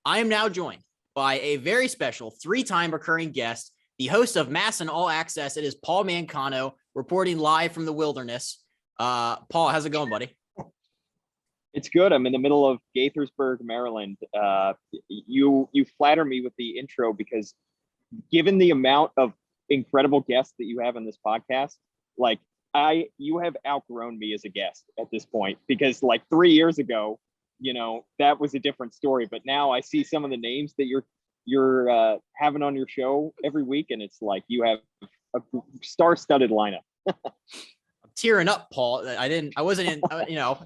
I am now joined by a very special three-time recurring guest, the host of MASN All Access. It is Paul Mancano reporting live from the wilderness. Paul, how's it going, buddy? It's good. I'm in the middle of Gaithersburg, Maryland. You flatter me with the intro because given the amount of incredible guests that you have on this podcast, you have outgrown me as a guest at this point, because like 3 years ago, that was a different story. But now I see some of the names that you're having on your show every week, and it's like you have a star-studded lineup. Tearing up, Paul. I wasn't in,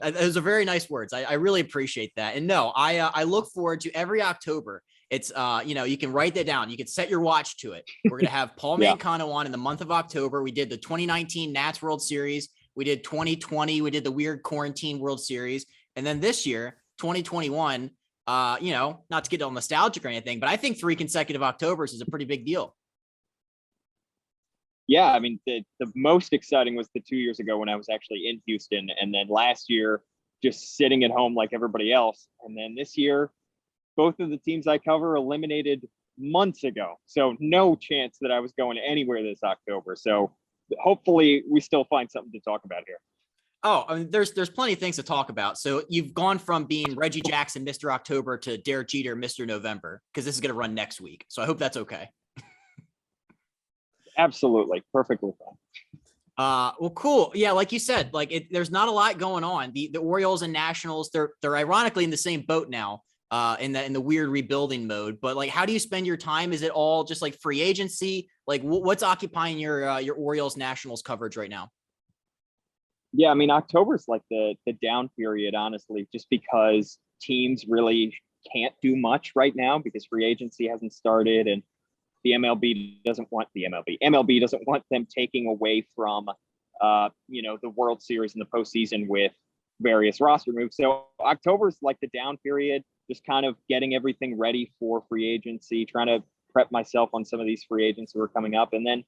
those are very nice words. I really appreciate that. And no, I look forward to every October. It's, you can write that down. You can set your watch to it. We're going to have Paul Mancano on in the month of October. We did the 2019 Nats World Series. We did 2020. We did the weird quarantine World Series. And then this year, 2021, not to get all nostalgic or anything, but I think 3 consecutive Octobers is a pretty big deal. Yeah, I mean, the most exciting was the 2 years ago when I was actually in Houston, and then last year just sitting at home like everybody else. And then this year, both of the teams I cover eliminated months ago. So no chance that I was going anywhere this October. So hopefully we still find something to talk about here. Oh, I mean, there's plenty of things to talk about. So you've gone from being Reggie Jackson, Mr. October, to Derek Jeter, Mr. November, because this is going to run next week. So I hope that's okay. Absolutely. Perfectly fine. Well, cool. Yeah. Like you said, there's not a lot going on. The Orioles and Nationals, they're ironically in the same boat now, in the weird rebuilding mode. But how do you spend your time? Is it all just like free agency? What's occupying your Orioles Nationals coverage right now? Yeah. I mean, October's like the down period, honestly, just because teams really can't do much right now because free agency hasn't started, and the MLB doesn't want them taking away from, the World Series and the postseason with various roster moves. So October's like the down period, just kind of getting everything ready for free agency, trying to prep myself on some of these free agents who are coming up. And then,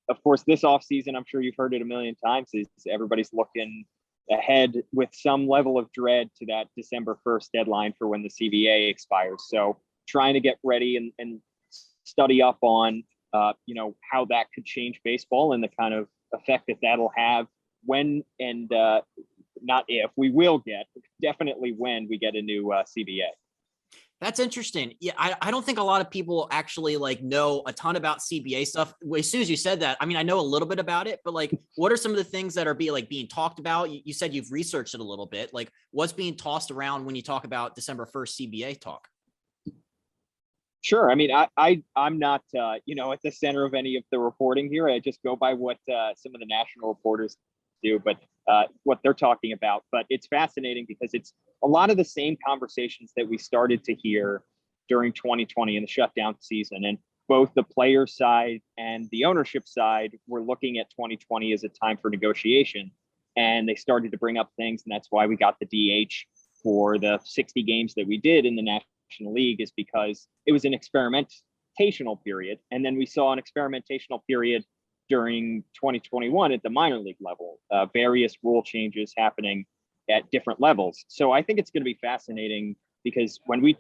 of course, this offseason, I'm sure you've heard it a million times, is everybody's looking ahead with some level of dread to that December 1st deadline for when the CBA expires. So trying to get ready and study up on, how that could change baseball and the kind of effect that that'll have when and not if we will get, definitely when we get a new CBA. That's interesting. Yeah, I don't think a lot of people actually know a ton about CBA stuff. As soon as you said that, I mean, I know a little bit about it, but what are some of the things that are being talked about? You said you've researched it a little bit. What's being tossed around when you talk about December 1st CBA talk? Sure. I mean, I'm not, at the center of any of the reporting here. I just go by what some of the national reporters do, but what they're talking about. But it's fascinating because it's a lot of the same conversations that we started to hear during 2020 in the shutdown season. And both the player side and the ownership side were looking at 2020 as a time for negotiation. And they started to bring up things. And that's why we got the DH for the 60 games that we did in the National League, is because it was an experimentational period. And then we saw an experimentational period during 2021 at the minor league level, various rule changes happening at different levels. So I think it's going to be fascinating because when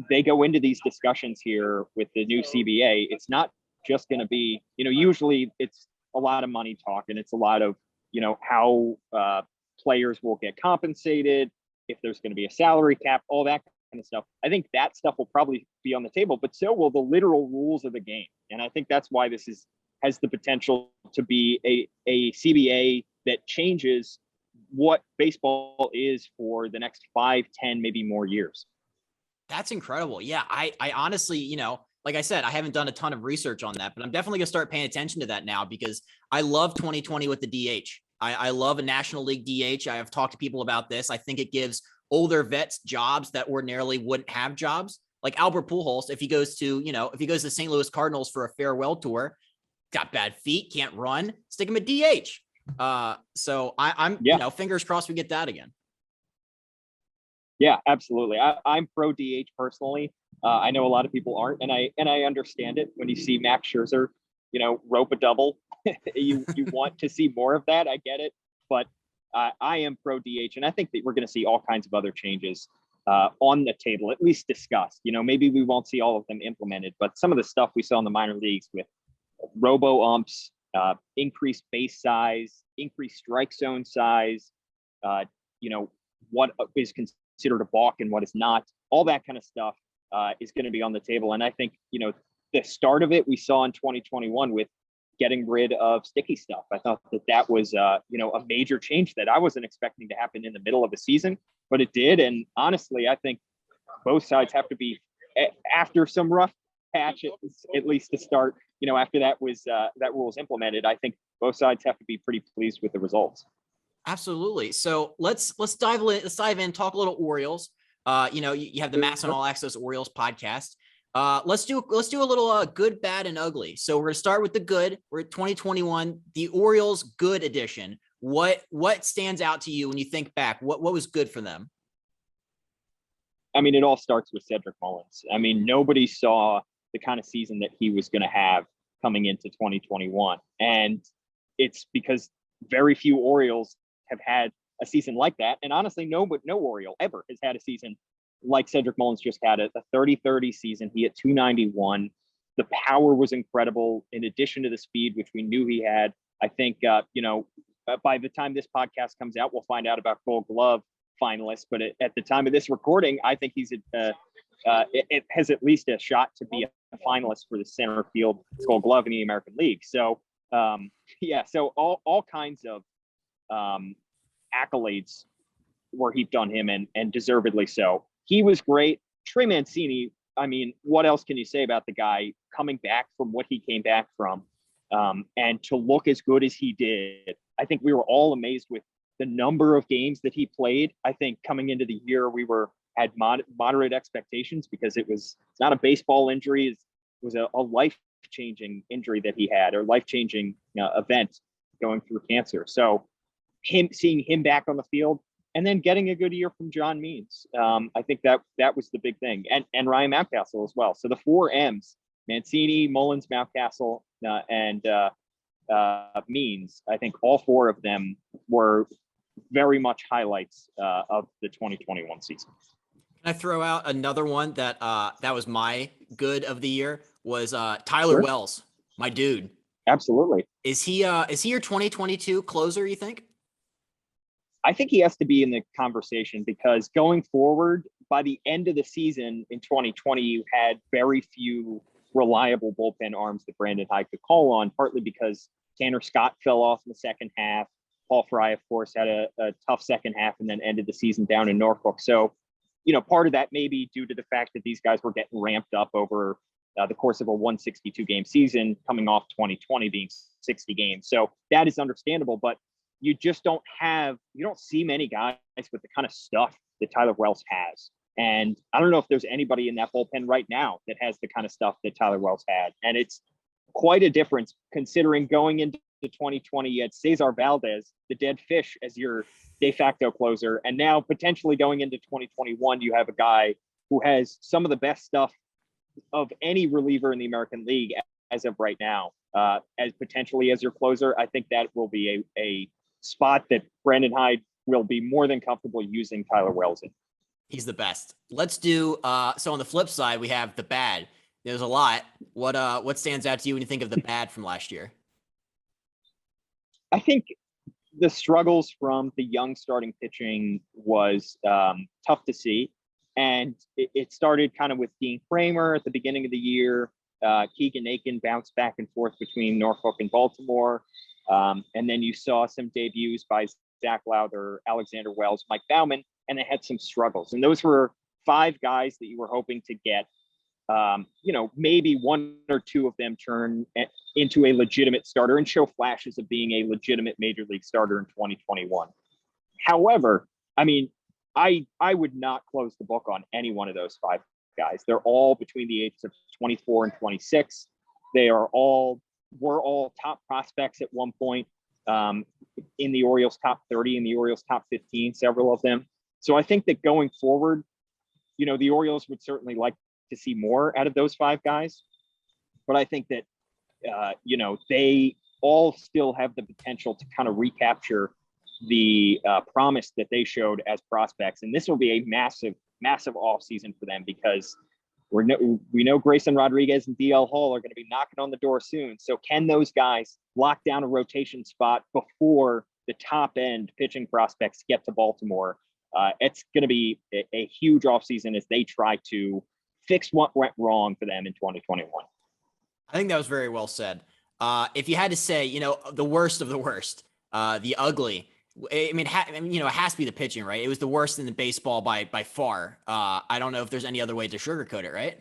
they go into these discussions here with the new CBA, it's not just going to be, usually it's a lot of money talk, and it's a lot of, how players will get compensated, if there's going to be a salary cap, all that kind of stuff. I think that stuff will probably be on the table, but so will the literal rules of the game. And I think that's why this has the potential to be a CBA that changes what baseball is for the next 5, 10, maybe more years. That's incredible. Yeah. I honestly, like I said, I haven't done a ton of research on that, but I'm definitely going to start paying attention to that now because I love 2020 with the DH. I love a National League DH. I have talked to people about this. I think it gives older vets jobs that ordinarily wouldn't have jobs. Like Albert Pujols, if he goes to the St. Louis Cardinals for a farewell tour, got bad feet, can't run, stick him at DH. So I'm fingers crossed we get that again. Yeah, absolutely. I'm pro DH personally. I know a lot of people aren't, and I understand it. When you see Max Scherzer, rope a double, you want to see more of that. I get it, but I am pro DH, and I think that we're going to see all kinds of other changes on the table, at least discussed. Maybe we won't see all of them implemented, but some of the stuff we saw in the minor leagues with robo umps, increased base size, increased strike zone size, what is considered a balk and what is not, all that kind of stuff is going to be on the table. And I think, the start of it we saw in 2021 with getting rid of sticky stuff. I thought that was, a major change that I wasn't expecting to happen in the middle of the season, but it did. And honestly, I think both sides have to be, after some rough patch, at least to start, after that rule was implemented, I think both sides have to be pretty pleased with the results. Absolutely. So let's dive in, talk a little Orioles. You have the MASN All Access Orioles podcast. Let's do a little good, bad, and ugly. So we're gonna start with the good. We're at 2021, the Orioles good edition. What stands out to you when you think back? What was good for them? I mean, it all starts with Cedric Mullins. I mean, nobody saw the kind of season that he was going to have coming into 2021. And it's because very few Orioles have had a season like that. And honestly, no Oriole ever has had a season like Cedric Mullins just had it. A 30-30 season. He hit 291. The power was incredible in addition to the speed, which we knew he had. I think, by the time this podcast comes out, we'll find out about Gold Glove finalists. But at the time of this recording, I think he's it has at least a shot to be a finalist for the center field Gold Glove in the American League. So, so all kinds of accolades were heaped on him, and deservedly so. He was great. Trey Mancini, I mean, what else can you say about the guy coming back from what he came back from, and to look as good as he did? I think we were all amazed with the number of games that he played. I think coming into the year, we had moderate expectations because it's not a baseball injury. It was a life-changing injury that he had, or life-changing event going through cancer. So seeing him back on the field, and then getting a good year from John Means. I think that was the big thing. And Ryan Mountcastle as well. So the 4 M's, Mancini, Mullins, Mountcastle, and Means, I think all 4 of them were very much highlights of the 2021 season. Can I throw out another one that was my good of the year? Was Tyler Wells, my dude. Absolutely. Is he your 2022 closer, you think? I think he has to be in the conversation, because going forward, by the end of the season in 2020, you had very few reliable bullpen arms that Brandon Hyde could call on, partly because Tanner Scott fell off in the second half. Paul Fry, of course, had a tough second half and then ended the season down in Norfolk. So, part of that may be due to the fact that these guys were getting ramped up over the course of a 162 game season, coming off 2020 being 60 games. So that is understandable, but you just don't see many guys with the kind of stuff that Tyler Wells has. And I don't know if there's anybody in that bullpen right now that has the kind of stuff that Tyler Wells had. And it's quite a difference, considering going into 2020, you had Cesar Valdez, the dead fish, as your de facto closer. And now potentially going into 2021, you have a guy who has some of the best stuff of any reliever in the American League as of right now, as potentially as your closer. I think that will be a spot that Brandon Hyde will be more than comfortable using Tyler Wells in. He's the best. Let's do so on the flip side, we have the bad. There's a lot. What stands out to you when you think of the bad from last year? I think the struggles from the young starting pitching was tough to see. And it started kind of with Dean Kramer at the beginning of the year. Keegan Aiken bounced back and forth between Norfolk and Baltimore. And then you saw some debuts by Zach Lowther, Alexander Wells, Mike Baumann, and they had some struggles. And those were 5 guys that you were hoping to get, maybe 1 or 2 of them turn into a legitimate starter and show flashes of being a legitimate major league starter in 2021. However, I mean, I would not close the book on any one of those 5 guys. They're all between the ages of 24 and 26. Were all top prospects at one point, in the Orioles top 30, in the Orioles top 15, several of them. So I think that going forward, the Orioles would certainly like to see more out of those 5 guys. But I think that, they all still have the potential to kind of recapture the promise that they showed as prospects. And this will be a massive massive offseason for them, because we know Grayson Rodriguez and DL Hall are going to be knocking on the door soon. So can those guys lock down a rotation spot before the top end pitching prospects get to Baltimore? It's going to be a huge offseason as they try to fix what went wrong for them in 2021. I think that was very well said. If you had to say, the worst of the worst, the ugly, I mean, it has to be the pitching, right? It was the worst in the baseball by far. I don't know if there's any other way to sugarcoat it, right?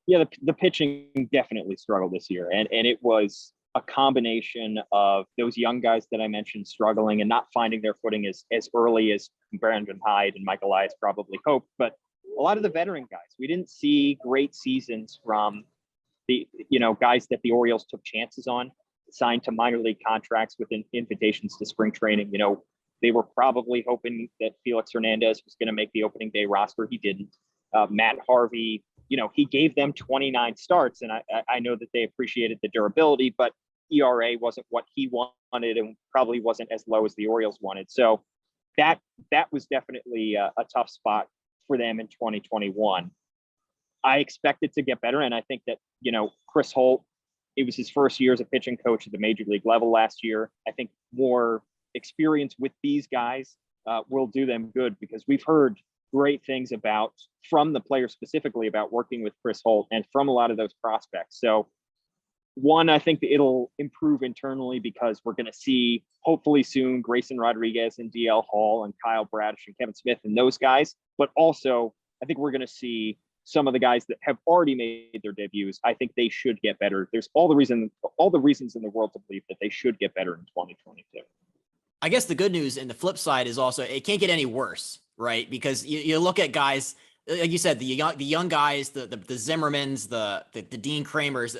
Yeah, the pitching definitely struggled this year, and it was a combination of those young guys that I mentioned struggling and not finding their footing as early as Brandon Hyde and Michael Elias probably hoped, but a lot of the veteran guys, we didn't see great seasons from the guys that the Orioles took chances on, signed to minor league contracts with invitations to spring training. They were probably hoping that Felix Hernandez was going to make the opening day roster. He didn't. Matt Harvey, he gave them 29 starts, and I know that they appreciated the durability, but ERA wasn't what he wanted and probably wasn't as low as the Orioles wanted. So that was definitely a tough spot for them in 2021. I expect it to get better, and I think that Chris Holt, it was his first year as a pitching coach at the major league level last year. I think more experience with these guys will do them good, because we've heard great things from the players specifically about working with Chris Holt and from a lot of those prospects. So one, I think that it'll improve internally, because we're going to see hopefully soon Grayson Rodriguez and DL Hall and Kyle Bradish and Kevin Smith and those guys. But also, I think we're going to see some of the guys that have already made their debuts. I think they should get better. There's all the reasons in the world to believe that they should get better in 2022. I guess the good news and the flip side is also it can't get any worse, right? Because you look at guys, like you said, the young guys, the Zimmermans, the Dean Kramers,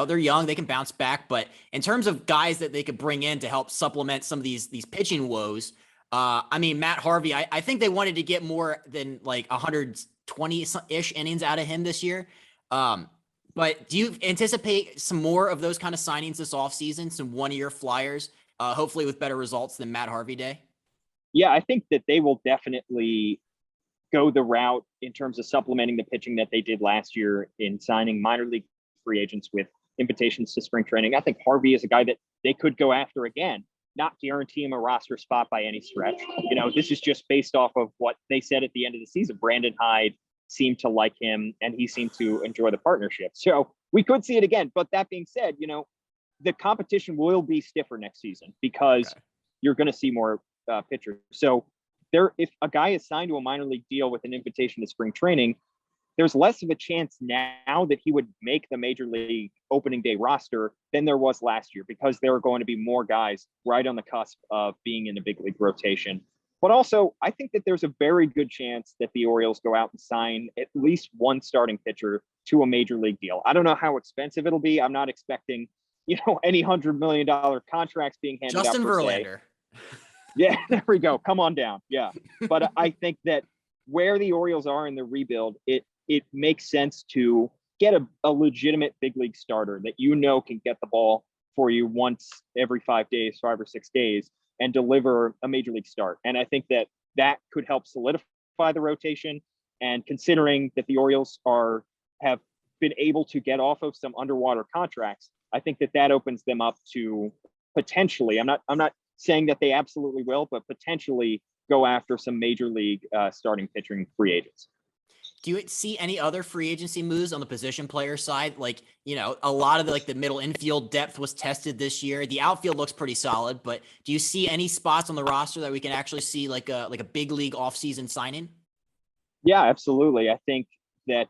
they're young, they can bounce back. But in terms of guys that they could bring in to help supplement some of these pitching woes, Matt Harvey, I think they wanted to get more than 120-ish innings out of him this year. But do you anticipate some more of those kind of signings this offseason, some one-year flyers, hopefully with better results than Matt Harvey Day? Yeah, I think that they will definitely go the route in terms of supplementing the pitching that they did last year in signing minor league free agents with invitations to spring training. I think Harvey is a guy that they could go after again, not guarantee him a roster spot by any stretch. This is just based off of what they said at the end of the season. Brandon Hyde seemed to like him, and he seemed to enjoy the partnership. So we could see it again. But that being said, the competition will be stiffer next season, because you're going to see more pitchers. So if a guy is signed to a minor league deal with an invitation to spring training, there's less of a chance now that he would make the major league opening day roster than there was last year, because there are going to be more guys right on the cusp of being in the big league rotation. But also, I think that there's a very good chance that the Orioles go out and sign at least one starting pitcher to a major league deal. I don't know how expensive it'll be. I'm not expecting, any $100 million contracts being handed Justin out. Justin Verlander. Yeah, there we go. Come on down. Yeah. But I think that where the Orioles are in the rebuild, it makes sense to get a legitimate big league starter that can get the ball for you once every 5 days, 5 or 6 days, and deliver a major league start. And I think that could help solidify the rotation. And considering that the Orioles have been able to get off of some underwater contracts, I think that opens them up to potentially, I'm not saying that they absolutely will, but potentially go after some major league starting pitching free agents. Do you see any other free agency moves on the position player side? A lot of the middle infield depth was tested this year. The outfield looks pretty solid, but do you see any spots on the roster that we can actually see like a big league offseason signing? Yeah, absolutely. I think that,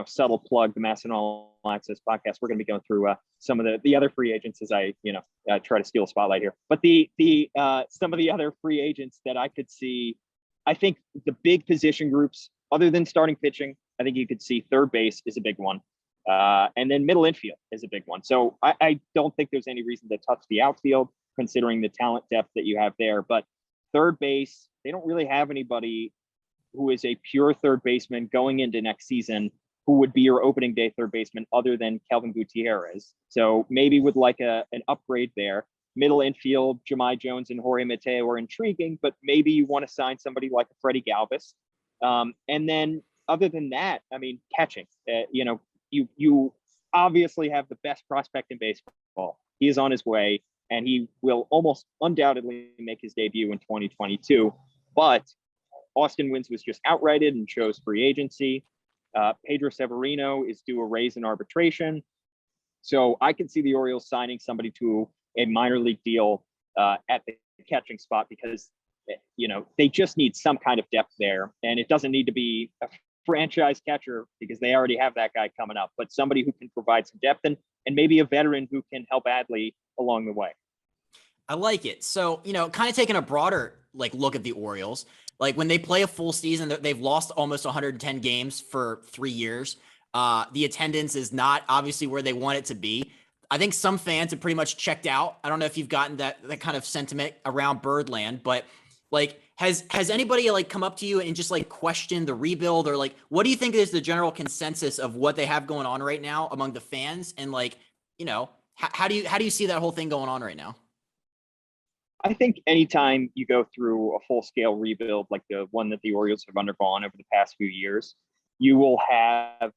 subtle plug, the MASN All Access podcast, we're going to be going through some of the other free agents as I try to steal a spotlight here. But the some of the other free agents that I could see, I think the big position groups, other than starting pitching, I think you could see third base is a big one. And then middle infield is a big one. So I don't think there's any reason to touch the outfield, considering the talent depth that you have there. But third base, they don't really have anybody who is a pure third baseman going into next season who would be your opening day third baseman other than Kelvin Gutierrez. So maybe with an upgrade there. middle infield, Jahmai Jones and Jorge Mateo are intriguing, but maybe you want to sign somebody like Freddie Galvis. And then other than that, I mean, catching, you obviously have the best prospect in baseball. He is on his way, and he will almost undoubtedly make his debut in 2022. But Austin Wynns was just outrighted and chose free agency. Pedro Severino is due a raise in arbitration. So I can see the Orioles signing somebody to a minor league deal at the catching spot because, they just need some kind of depth there. And it doesn't need to be a franchise catcher because they already have that guy coming up, but somebody who can provide some depth and maybe a veteran who can help Adley along the way. I like it. So, kind of taking a broader look at the Orioles, like when they play a full season, they've lost almost 110 games for 3 years. The attendance is not obviously where they want it to be. I think some fans have pretty much checked out. I don't know if you've gotten that kind of sentiment around Birdland, but has anybody come up to you and just questioned the rebuild, or what do you think is the general consensus of what they have going on right now among the fans? And how do you see that whole thing going on right now? I think anytime you go through a full-scale rebuild like the one that the Orioles have undergone over the past few years, you will have,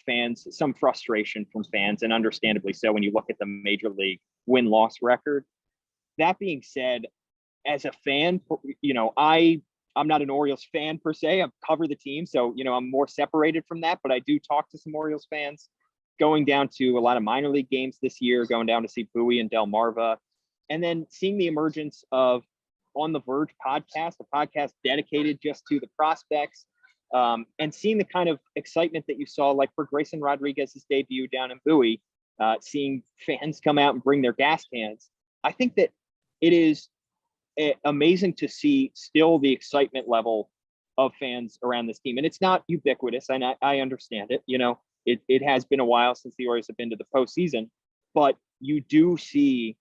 fans, some frustration from fans, and understandably so when you look at the major league win-loss record. That being said, as a fan, I'm not an Orioles fan per se. I cover the team, so, I'm more separated from that, but I do talk to some Orioles fans, going down to a lot of minor league games this year, going down to see Bowie and Delmarva. And then seeing the emergence of On the Verge podcast, a podcast dedicated just to the prospects, and seeing the kind of excitement that you saw, for Grayson Rodriguez's debut down in Bowie, seeing fans come out and bring their gas cans. I think that it is amazing to see still the excitement level of fans around this team. And it's not ubiquitous, and I understand it. It has been a while since the Orioles have been to the postseason, but you do see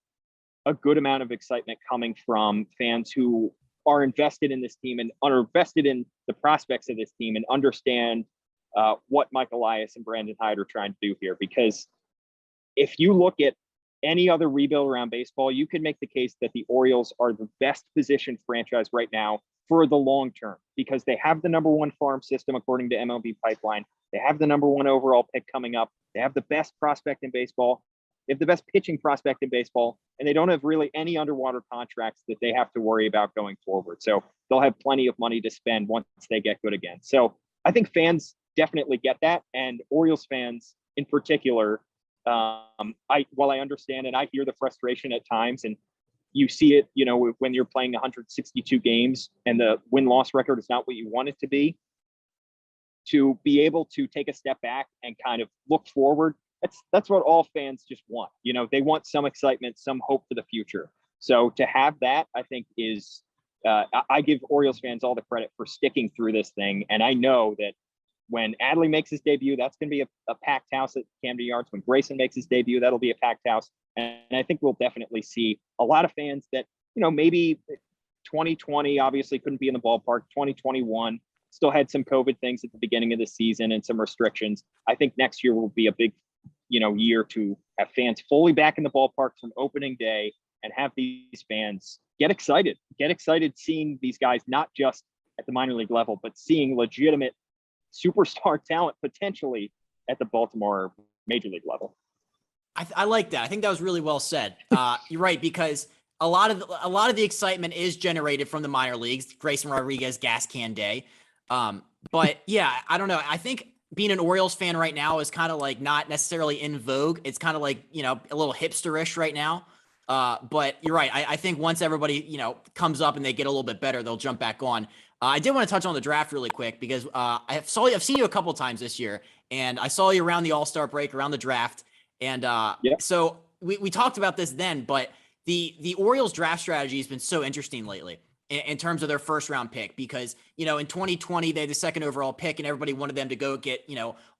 a good amount of excitement coming from fans who are invested in this team and are invested in the prospects of this team and understand what Mike Elias and Brandon Hyde are trying to do here. Because if you look at any other rebuild around baseball, you can make the case that the Orioles are the best positioned franchise right now for the long term, because they have the number one farm system according to MLB Pipeline. They have the number one overall pick coming up. They have the best prospect in baseball. They have the best pitching prospect in baseball, and they don't have really any underwater contracts that they have to worry about going forward. So they'll have plenty of money to spend once they get good again. So I think fans definitely get that, and Orioles fans in particular, while I understand and I hear the frustration at times, and you see it, when you're playing 162 games and the win-loss record is not what you want it to be be able to take a step back and kind of look forward. That's what all fans just want. They want some excitement, some hope for the future. So to have that, I think is, I give Orioles fans all the credit for sticking through this thing. And I know that when Adley makes his debut, that's going to be a packed house at Camden Yards. When Grayson makes his debut, that'll be a packed house. And I think we'll definitely see a lot of fans that, maybe 2020 obviously couldn't be in the ballpark. 2021 still had some COVID things at the beginning of the season and some restrictions. I think next year will be a big year to have fans fully back in the ballpark from opening day and have these fans get excited seeing these guys, not just at the minor league level, but seeing legitimate superstar talent potentially at the Baltimore major league level. I like that. I think that was really well said. You're right, because a lot of the excitement is generated from the minor leagues. Grayson Rodriguez gas can day. But yeah, I don't know. I think being an Orioles fan right now is kind of not necessarily in vogue. It's kind of a little hipsterish right now. But you're right. I think once everybody, comes up and they get a little bit better, they'll jump back on. I did want to touch on the draft really quick because I've seen you a couple of times this year, and I saw you around the All-Star break, around the draft. And so we talked about this then, but the Orioles draft strategy has been so interesting lately in terms of their first round pick, because, in 2020, they had the second overall pick and everybody wanted them to go get,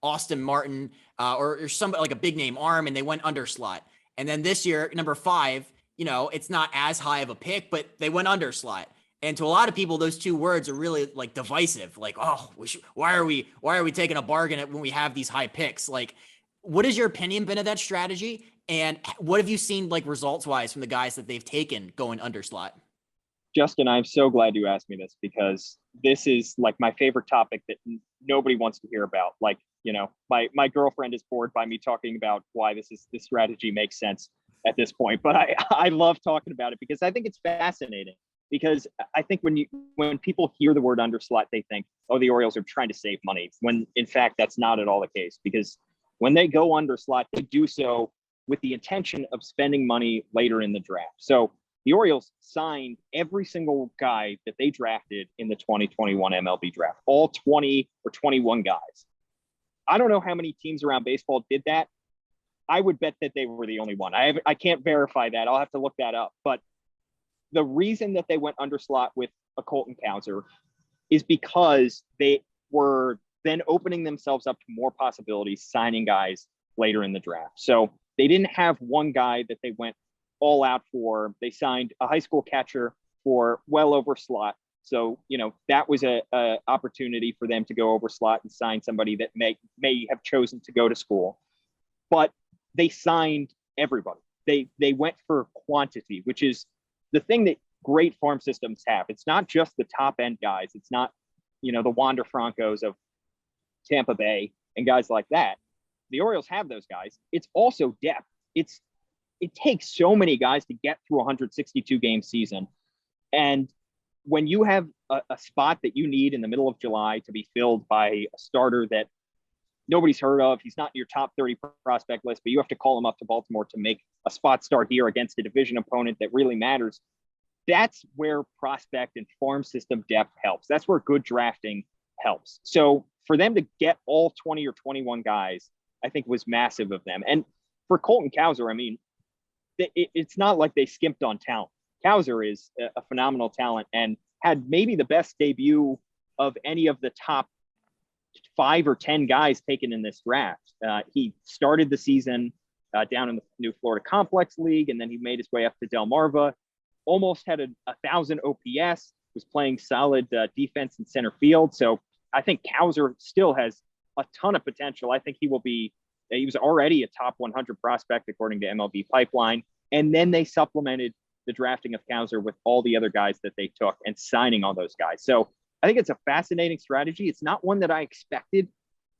Austin Martin or somebody like a big name arm, and they went under slot. And then this year, number 5, it's not as high of a pick, but they went under slot. And to a lot of people, those two words are really divisive. Why are we taking a bargain when we have these high picks? What has your opinion been of that strategy? And what have you seen like results wise from the guys that they've taken going under slot? Justin, I'm so glad you asked me this, because this is like my favorite topic that nobody wants to hear about. Like, my girlfriend is bored by me talking about why this strategy makes sense at this point. But I love talking about it because I think it's fascinating. Because I think when people hear the word underslot, they think, oh, the Orioles are trying to save money. When in fact, that's not at all the case. Because when they go underslot, they do so with the intention of spending money later in the draft. So the Orioles signed every single guy that they drafted in the 2021 MLB draft, all 20 or 21 guys. I don't know how many teams around baseball did that. I would bet that they were the only one. I can't verify that. I'll have to look that up. But the reason that they went under slot with a Colton Cowser is because they were then opening themselves up to more possibilities, signing guys later in the draft. So they didn't have one guy that they went all out for. They signed a high school catcher for well over slot. So, that was a opportunity for them to go over slot and sign somebody that may have chosen to go to school. But they signed everybody. They went for quantity, which is the thing that great farm systems have. It's not just the top end guys. It's not, the Wander Francos of Tampa Bay and guys like that. The Orioles have those guys. It's also depth. It takes so many guys to get through a 162 game season. And when you have a spot that you need in the middle of July to be filled by a starter that nobody's heard of, he's not in your top 30 prospect list, but you have to call him up to Baltimore to make a spot start here against a division opponent that really matters. That's where prospect and farm system depth helps. That's where good drafting helps. So for them to get all 20 or 21 guys, I think was massive of them. And for Colton Cowser, I mean, it's not like they skimped on talent. Cowser is a phenomenal talent and had maybe the best debut of any of the top 5 or 10 guys taken in this draft. He started the season down in the New Florida Complex League, and then he made his way up to Delmarva, almost had a 1,000 OPS, was playing solid defense in center field. So I think Cowser still has a ton of potential. I think he was already a top 100 prospect according to MLB Pipeline. And then they supplemented the drafting of Cowser with all the other guys that they took and signing all those guys. So I think it's a fascinating strategy. It's not one that I expected,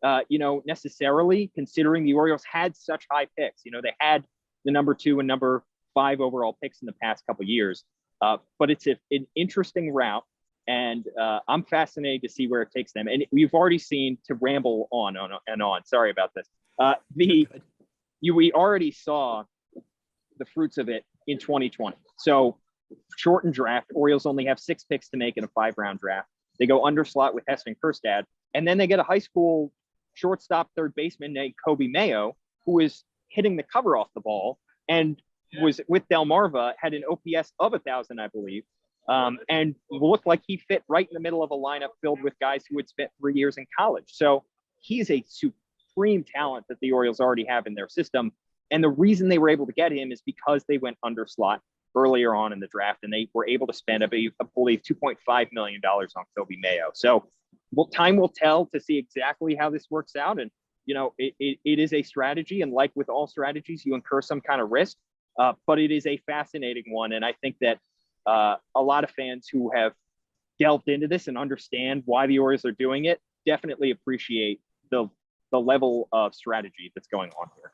necessarily, considering the Orioles had such high picks. They had the number 2 and number 5 overall picks in the past couple of years. But it's an interesting route, and I'm fascinated to see where it takes them. And we've already seen, to ramble on and on. Sorry about this. We already saw the fruits of it in 2020. So shortened draft. Orioles only have 6 picks to make in a 5-round draft. They go under slot with Heston Kjerstad, and then they get a high school shortstop third baseman named Kobe Mayo, who is hitting the cover off the ball and was with Delmarva, had an OPS of 1,000, I believe, and looked like he fit right in the middle of a lineup filled with guys who had spent 3 years in college. So he's a supreme talent that the Orioles already have in their system. And the reason they were able to get him is because they went under slot earlier on in the draft, and they were able to spend, I believe, $2.5 million on Kobe Mayo. So time will tell to see exactly how this works out. And, it is a strategy. And like with all strategies, you incur some kind of risk, but it is a fascinating one. And I think that a lot of fans who have delved into this and understand why the Orioles are doing it definitely appreciate the level of strategy that's going on here.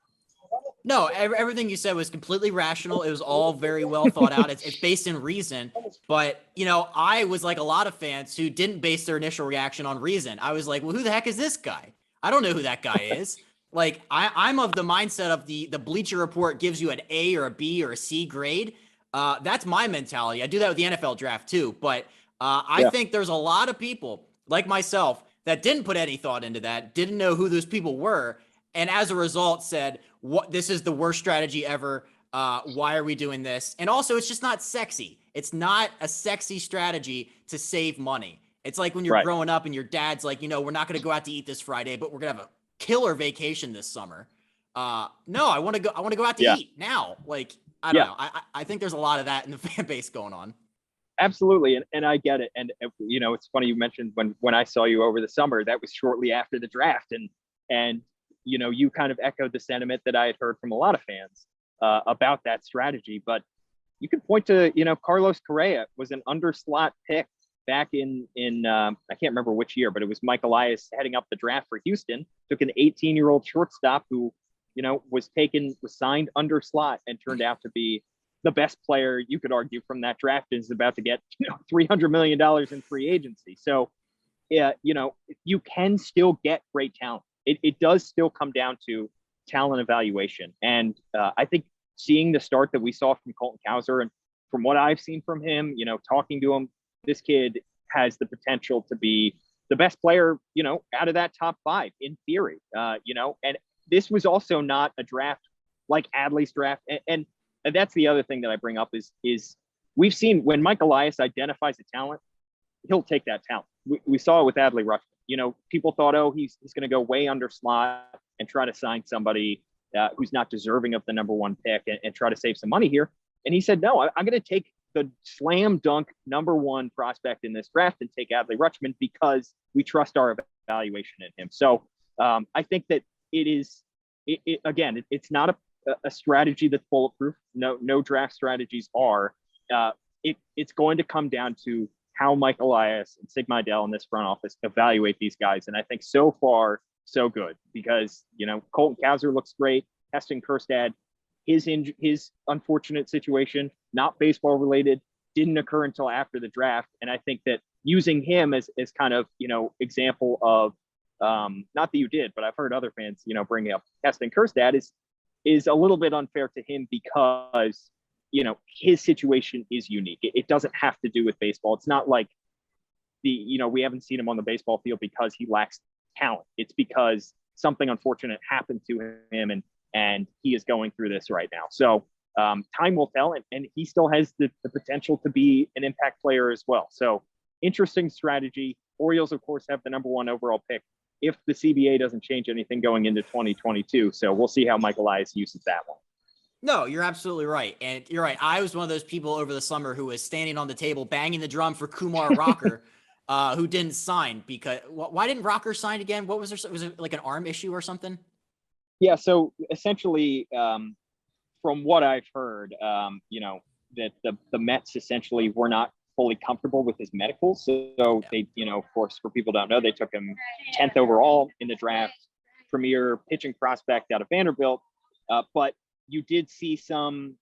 No, everything you said was completely rational. It was all very well thought out. It's based in reason. But, I was like a lot of fans who didn't base their initial reaction on reason. I was like, well, who the heck is this guy? I don't know who that guy is. Like, I'm of the mindset of the Bleacher Report gives you an A or a B or a C grade. That's my mentality. I do that with the NFL draft too. But I think there's a lot of people like myself that didn't put any thought into that, didn't know who those people were, and as a result said, this is the worst strategy ever. Why are we doing this? And also, it's just not sexy. It's not a sexy strategy to save money. It's like when you're growing up and your dad's like, we're not going to go out to eat this Friday, but we're going to have a killer vacation this summer. No, I want to go out to eat now. Like, I don't know. I think there's a lot of that in the fan base going on. Absolutely. And I get it. And, it's funny you mentioned when I saw you over the summer, that was shortly after the draft. And you kind of echoed the sentiment that I had heard from a lot of fans about that strategy. But you could point to, Carlos Correa was an underslot pick back in I can't remember which year, but it was Michael Ayers heading up the draft for Houston, took an 18-year-old shortstop who, was signed under slot and turned out to be the best player you could argue from that draft, and is about to get $300 million in free agency. So, yeah, you can still get great talent. It does still come down to talent evaluation. And I think seeing the start that we saw from Colton Cowser, and from what I've seen from him, talking to him, this kid has the potential to be the best player, out of that top 5 in theory, and this was also not a draft like Adley's draft. And that's the other thing that I bring up is we've seen when Mike Elias identifies a talent, he'll take that talent. We saw it with Adley Rutschman. People thought, oh, he's going to go way under slot and try to sign somebody who's not deserving of the number 1 pick and try to save some money here. And he said, no, I'm going to take the slam dunk number 1 prospect in this draft and take Adley Rutschman because we trust our evaluation in him. So I think that it's not a strategy that's bulletproof. No draft strategies are. It's going to come down to how Mike Elias and Sig Mejdal in this front office evaluate these guys. And I think so far, so good, because, Colton Cowser looks great. Heston Kjerstad, his unfortunate situation, not baseball related, didn't occur until after the draft. And I think that using him as kind of, example of, not that you did, but I've heard other fans, bring up Heston Kjerstad is a little bit unfair to him because, his situation is unique. It doesn't have to do with baseball. It's not like we haven't seen him on the baseball field because he lacks talent. It's because something unfortunate happened to him and he is going through this right now. So time will tell, and he still has the potential to be an impact player as well. So interesting strategy. Orioles, of course, have the number 1 overall pick if the CBA doesn't change anything going into 2022. So we'll see how Mike Elias uses that one. No, you're absolutely right. And you're right. I was one of those people over the summer who was standing on the table, banging the drum for Kumar Rocker, who didn't sign because why didn't Rocker sign again? What was there? Was it like an arm issue or something? Yeah. So essentially, from what I've heard, that the Mets essentially were not fully comfortable with his medicals. So they, of course, for people who don't know, they took him 10th overall in the draft, premier pitching prospect out of Vanderbilt. But you did see some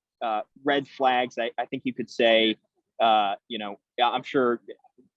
red flags. I think you could say, I'm sure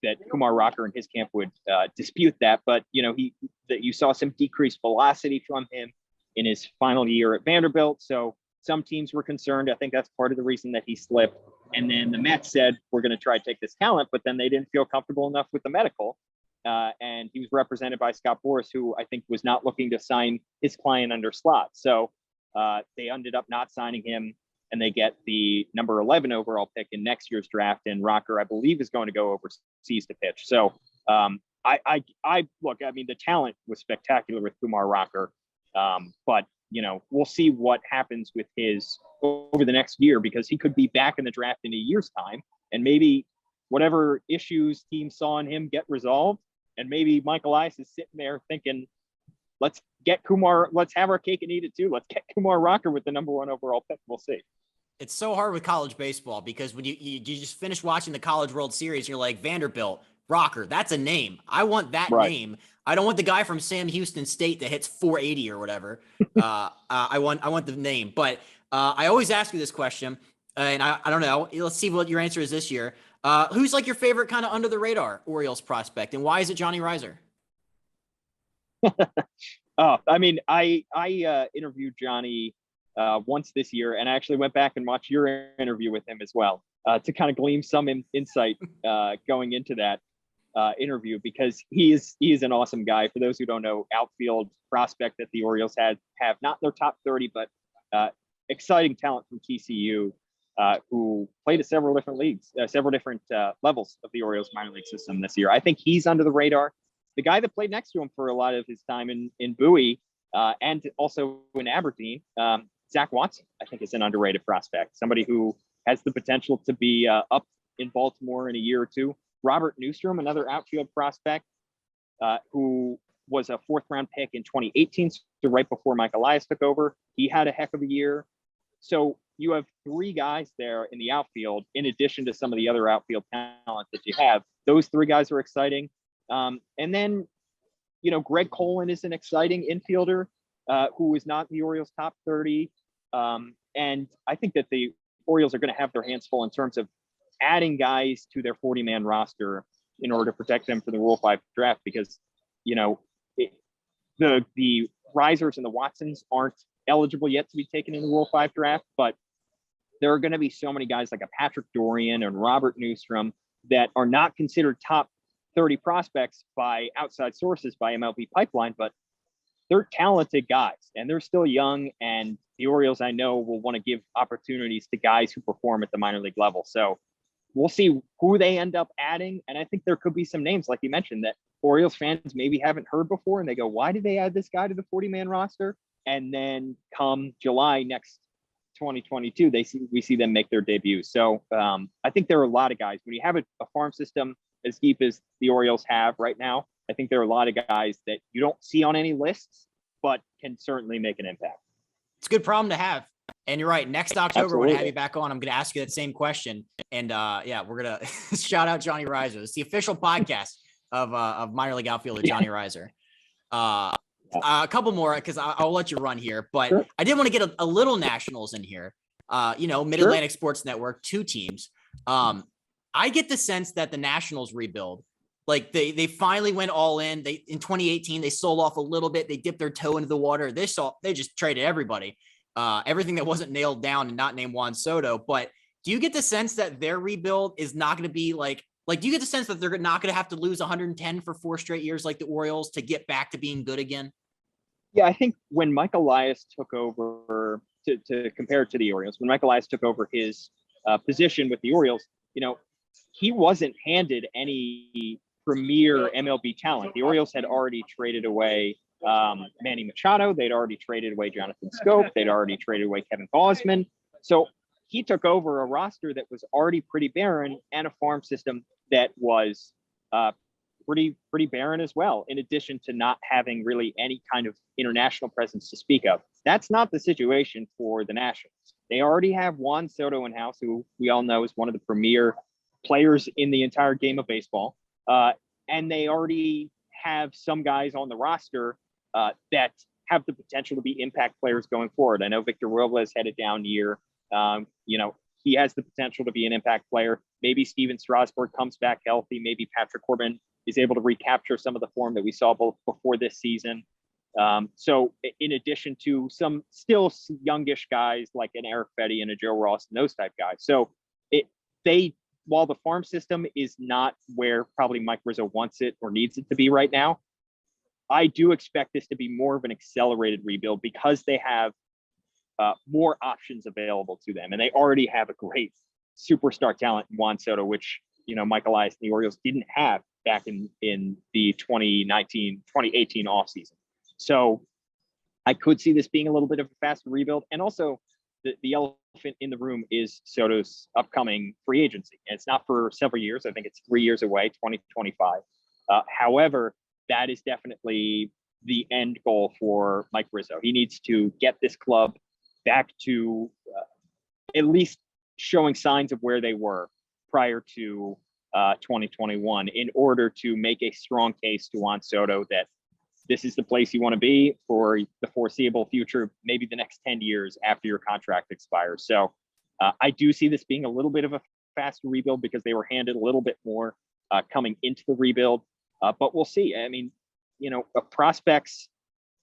that Kumar Rocker and his camp would dispute that, but that you saw some decreased velocity from him in his final year at Vanderbilt. So some teams were concerned. I think that's part of the reason that he slipped. And then the Mets said, we're going to try to take this talent, but then they didn't feel comfortable enough with the medical. And he was represented by Scott Boras, who I think was not looking to sign his client under slot. So they ended up not signing him, and they get the number 11 overall pick in next year's draft. And Rocker, I believe, is going to go overseas to pitch. So I look, I mean, the talent was spectacular with Kumar Rocker. But, we'll see what happens with his over the next year, because he could be back in the draft in a year's time. And maybe whatever issues teams saw in him get resolved. And maybe Michael Elias is sitting there thinking, let's get Kumar, let's have our cake and eat it too. Let's get Kumar Rocker with the number 1 overall pick. We'll see. It's so hard with college baseball because when you just finish watching the College World Series, you're like, Vanderbilt, Rocker, that's a name. I want that name. I don't want the guy from Sam Houston State that hits 480 or whatever. I want the name. But I always ask you this question, and I don't know. Let's see what your answer is this year. Who's like your favorite kind of under the radar Orioles prospect, and why is it Johnny Reiser? I mean, I interviewed Johnny once this year, and I actually went back and watched your interview with him as well to kind of glean some insight going into that interview, because he is an awesome guy. For those who don't know, outfield prospect that the Orioles have not their top 30, but exciting talent from TCU who played at several different leagues, several different levels of the Orioles minor league system this year. I think he's under the radar. The guy that played next to him for a lot of his time in Bowie and also in Aberdeen, Zach Watson, I think is an underrated prospect, somebody who has the potential to be up in Baltimore in a year or two. Robert Newstrom, another outfield prospect who was a 4th-round pick in 2018, so right before Michael Ayers took over. He had a heck of a year. So you have 3 guys there in the outfield, in addition to some of the other outfield talent that you have. Those 3 guys are exciting. And then, Greg Colin is an exciting infielder who is not the Orioles' top 30. And I think that the Orioles are going to have their hands full in terms of adding guys to their 40-man roster in order to protect them for the Rule 5 draft, because, the risers and the Watsons aren't eligible yet to be taken in the Rule 5 draft, but there are going to be so many guys like a Patrick Dorian and Robert Newstrom that are not considered top 30 prospects by outside sources, by MLB Pipeline, but they're talented guys and they're still young. And the Orioles, I know, will want to give opportunities to guys who perform at the minor league level. So we'll see who they end up adding. And I think there could be some names, like you mentioned, that Orioles fans maybe haven't heard before. And they go, why did they add this guy to the 40-man roster? And then come July next 2022, we see them make their debut. So I think there are a lot of guys. When you have a farm system as deep as the Orioles have right now, I think there are a lot of guys that you don't see on any lists, but can certainly make an impact. It's a good problem to have. And you're right. Next October, Absolutely. when I have you back on, I'm going to ask you that same question. And we're going to shout out Johnny Reiser. It's the official podcast of minor league outfielder Johnny Reiser. A couple more, because I'll let you run here, but sure. I did want to get a little Nationals in here. Mid-Atlantic Sports Network, 2 teams. I get the sense that the Nationals rebuild, like they finally went all in. In 2018, they sold off a little bit. They dipped their toe into the water. They just traded everybody, everything that wasn't nailed down, and not named Juan Soto. But do you get the sense that their rebuild is not going to be like, do you get the sense that they're not going to have to lose 110 for 4 straight years like the Orioles to get back to being good again? Yeah, I think when Michael Ayers took over, to compare it to the Orioles, when Michael Ayers took over his position with the Orioles, he wasn't handed any premier MLB talent. The Orioles had already traded away Manny Machado. They'd already traded away Jonathan Scope. They'd already traded away Kevin Gausman. So he took over a roster that was already pretty barren and a farm system that was pretty barren as well, in addition to not having really any kind of international presence to speak of. That's not the situation for the Nationals. They already have Juan Soto in-house, who we all know is one of the premier players in the entire game of baseball. And they already have some guys on the roster that have the potential to be impact players going forward. I know Victor Robles had a down year. He has the potential to be an impact player. Maybe Steven Strasburg comes back healthy. Maybe Patrick Corbin is able to recapture some of the form that we saw before this season. So in addition to some still youngish guys like an Eric Fetty and a Joe Ross and those type guys. So while the farm system is not where probably Mike Rizzo wants it or needs it to be right now, I do expect this to be more of an accelerated rebuild because they have more options available to them. And they already have a great superstar talent in Juan Soto, which, Michael Ayers and the Orioles didn't have back in the 2018 offseason. So I could see this being a little bit of a faster rebuild. And also the elephant in the room is Soto's upcoming free agency. And it's not for several years. I think it's 3 years away, 2025. However, that is definitely the end goal for Mike Rizzo. He needs to get this club back to at least showing signs of where they were prior to 2021 in order to make a strong case to Juan Soto that this is the place you want to be for the foreseeable future, maybe the next 10 years after your contract expires. So I do see this being a little bit of a faster rebuild because they were handed a little bit more coming into the rebuild. But we'll see. I mean, prospects,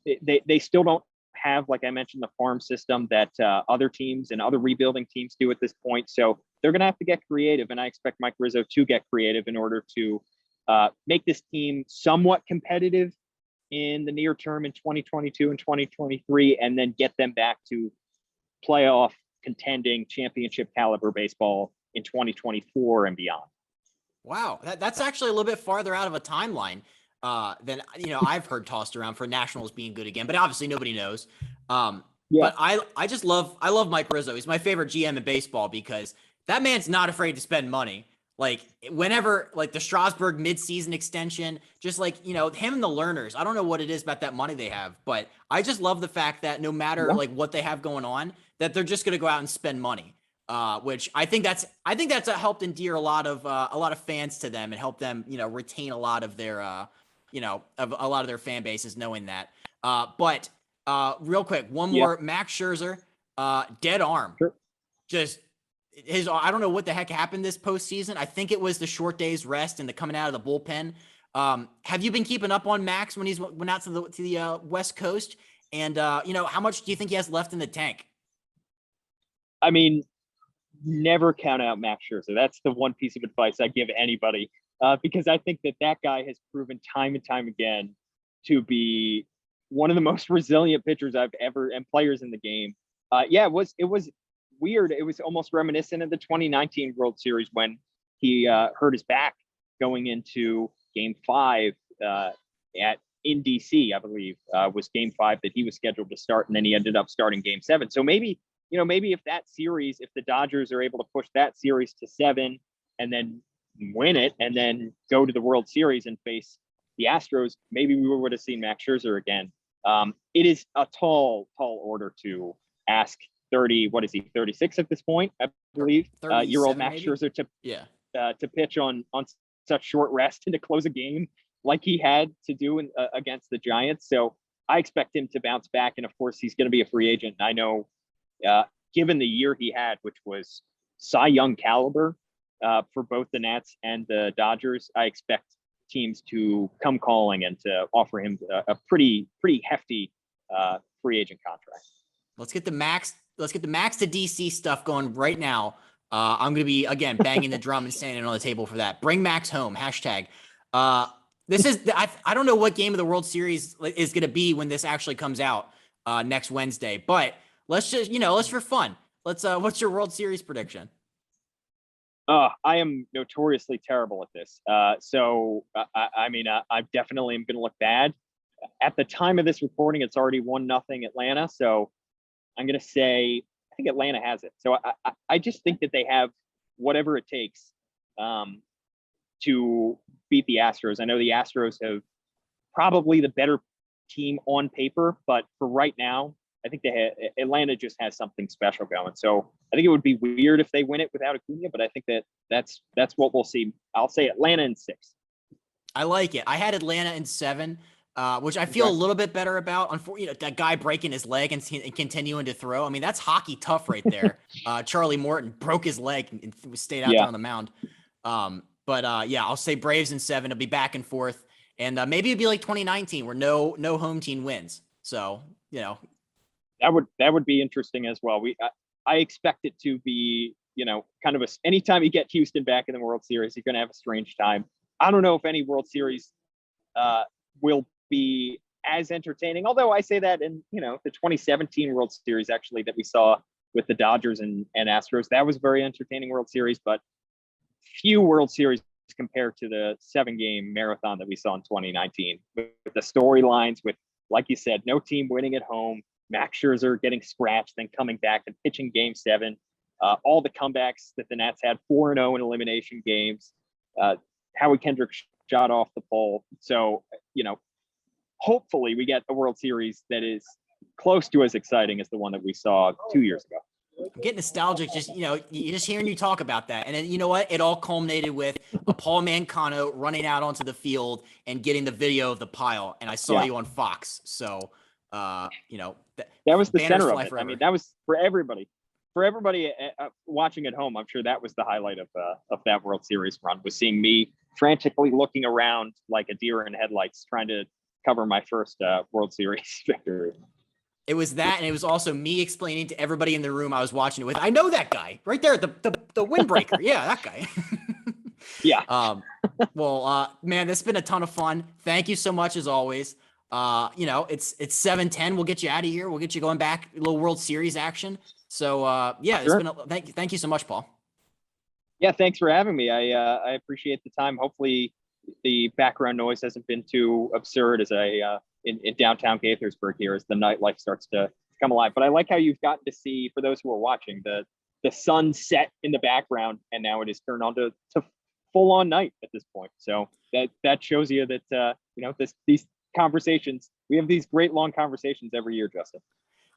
they still don't have, like I mentioned, the farm system that other teams and other rebuilding teams do at this point. So they're going to have to get creative. And I expect Mike Rizzo to get creative in order to make this team somewhat competitive in the near term in 2022 and 2023, and then get them back to playoff contending championship caliber baseball in 2024 and beyond. Wow. That's actually a little bit farther out of a timeline than, I've heard tossed around for Nationals being good again, but obviously nobody knows. But I love Mike Rizzo. He's my favorite GM in baseball because that man's not afraid to spend money. Like whenever, like the Strasburg midseason extension, just like, you know, him and the Learners, I don't know what it is about that money they have, but I just love the fact that no matter like what they have going on, that they're just going to go out and spend money. Which I think that's helped endear a lot of fans to them and help them, you know, retain a lot of their, you know, of a lot of their fan bases knowing that. But real quick, one more, Max Scherzer, dead arm. Sure. Just I don't know what the heck happened this postseason. I think it was the short days rest and the coming out of the bullpen. Have you been keeping up on Max when he's went out to the West Coast? And you know, how much do you think he has left in the tank? I mean, never count out Max Scherzer. That's the one piece of advice I give anybody, because I think that guy has proven time and time again to be one of the most resilient pitchers I've ever, and players in the game. It was weird. It was almost reminiscent of the 2019 World Series when he hurt his back going into Game 5 in DC, I believe, was Game 5 that he was scheduled to start, and then he ended up starting Game 7. So maybe if that series, if the Dodgers are able to push that series to 7 and then win it, and then go to the World Series and face the Astros, maybe we would have seen Max Scherzer again. It is a tall order to ask 36 at this point, I believe, year old Max Scherzer to pitch on such short rest and to close a game like he had to do against the Giants. So I expect him to bounce back. And of course, he's going to be a free agent. I know, given the year he had, which was Cy Young caliber for both the Nats and the Dodgers, I expect teams to come calling and to offer him a pretty hefty free agent contract. Let's get the Max to DC stuff going right now. I'm going to be, again, banging the drum and standing on the table for that. Bring Max home. Hashtag. This is, I don't know what game of the World Series is going to be when this actually comes out next Wednesday, but let's just, let's for fun. What's your World Series prediction? I am notoriously terrible at this. So I definitely am going to look bad. At the time of this recording, it's already 1-0 Atlanta. So I'm going to say, I think Atlanta has it. So I just think that they have whatever it takes to beat the Astros. I know the Astros have probably the better team on paper, but for right now, I think Atlanta just has something special going. So I think it would be weird if they win it without Acuna, but I think that's what we'll see. I'll say Atlanta in 6. I like it. I had Atlanta in 7. Which I feel a little bit better about. Unfortunately, that guy breaking his leg and continuing to throw. I mean, that's hockey tough right there. Charlie Morton broke his leg and stayed out there on the mound. I'll say Braves in 7. It'll be back and forth, and maybe it'd be like 2019 where no home team wins. So that would be interesting as well. I expect it to be kind of anytime you get Houston back in the World Series, you're going to have a strange time. I don't know if any World Series will be as entertaining, although I say that in the 2017 World Series actually that we saw with the Dodgers and Astros, that was a very entertaining World Series, but few World Series compared to the 7-game marathon that we saw in 2019 with the storylines, with, like you said, no team winning at home, Max Scherzer getting scratched, then coming back and pitching Game 7, all the comebacks that the Nats had, 4-0 in elimination games, Howie Kendrick shot off the pole. So hopefully we get a World Series that is close to as exciting as the one that we saw 2 years ago. I'm getting nostalgic just hearing you talk about that. And then you know what? It all culminated with a Paul Mancano running out onto the field and getting the video of the pile. And I saw you on Fox. So, that was the center of it. Forever. I mean, that was for everybody. For everybody watching at home, I'm sure that was the highlight of that World Series run, was seeing me frantically looking around like a deer in headlights trying to cover my first World Series victory. It was that, and it was also me explaining to everybody in the room I was watching it with, I know that guy right there, the windbreaker. Yeah, that guy. Yeah. Man, this has been a ton of fun. Thank you so much as always. It's 7:10. We'll get you out of here. We'll get you going back, a little World Series action. So Sure. Thank you so much, Paul. Yeah, thanks for having me. I appreciate the time. Hopefully the background noise hasn't been too absurd as in downtown Gaithersburg here as the nightlife starts to come alive. But I like how you've gotten to see, for those who are watching, the sun set in the background, and now it is turned on to full on night at this point. So that shows you that these conversations, we have these great long conversations every year, Justin.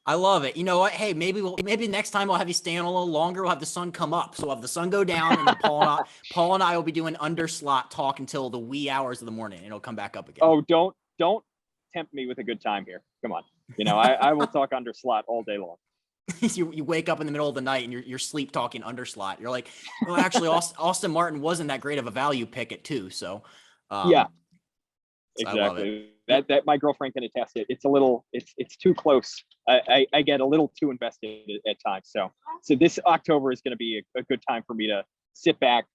I love it. You know what? Hey, maybe next time we'll have you stay on a little longer. We'll have the sun come up. So we'll have the sun go down, and then Paul and I will be doing under slot talk until the wee hours of the morning, and it'll come back up again. Oh, don't tempt me with a good time here. Come on. I will talk under slot all day long. you wake up in the middle of the night and you're sleep talking under slot. You're like, well, actually, Austin Martin wasn't that great of a value pick at 2. So yeah, so exactly. That my girlfriend can attest it. It's a little, it's too close. I get a little too invested at times. So this October is going to be a good time for me to sit back,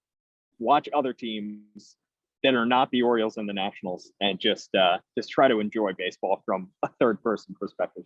watch other teams that are not the Orioles and the Nationals, and just try to enjoy baseball from a third person perspective.